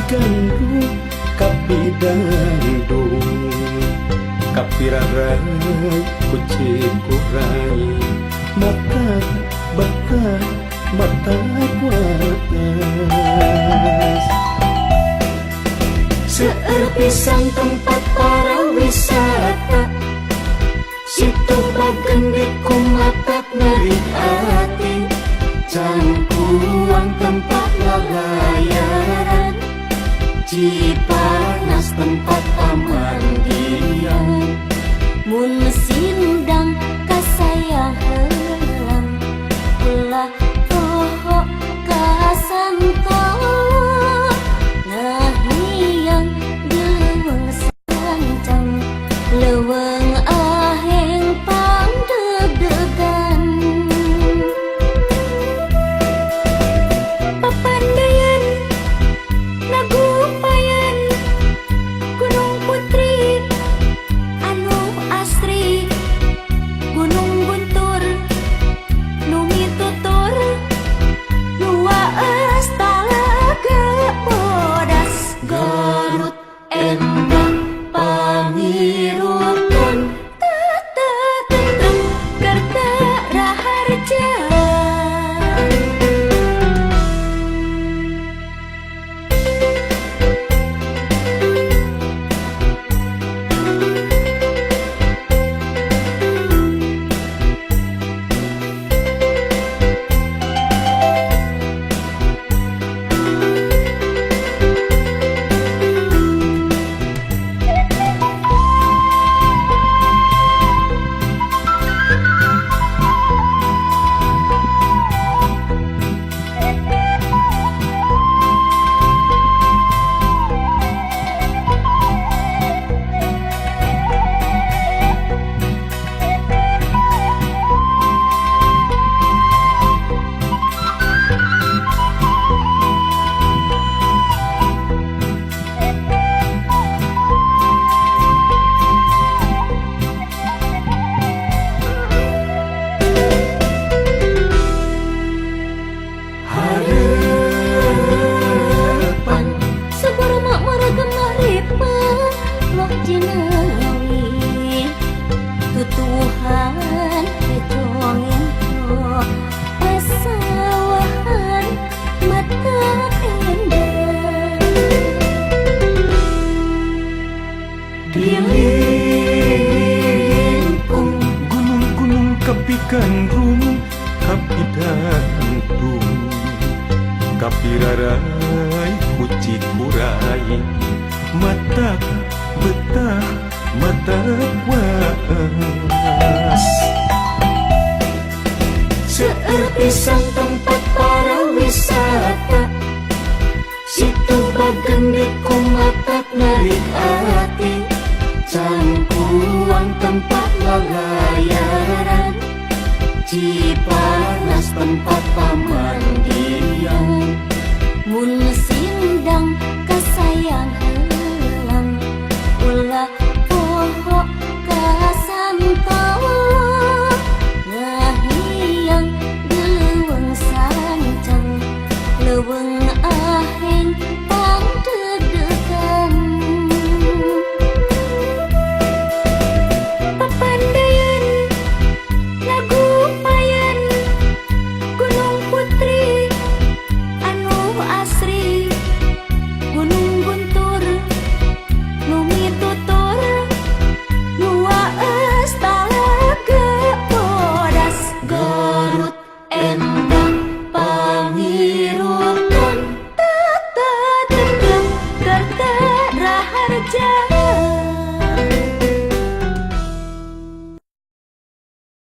gandrung kapidandung kapirarai kucing kurai mata bakat mata kuatas seueur pisan tempat para wisata situ bagende kumatak narik hati cangkuang tempat lalayaran Cipanas tempat pamandian mun sindang kasayahan ulah poho kasangka ngahiang leuweung sancang leuweung aheng pangdeg-degan papandayan nagupayan Gunung Putri anu asri Gunung Guntur nu mitutur nu waes talaga bodas Garut endah pangirupan tata tentrem Garda Raharja Tutuhan kejongen pesawahan mata endah dilingkung gunung-gunung kapigandrung kapidandrung kapirarai kucing kurai mata betah mata kuas seueur pisan tempat para wisata situ bagende kumatak narik hati cangkuang tempat lalayaran Cipanas tempat pamandian mun sindang kasayangan ulah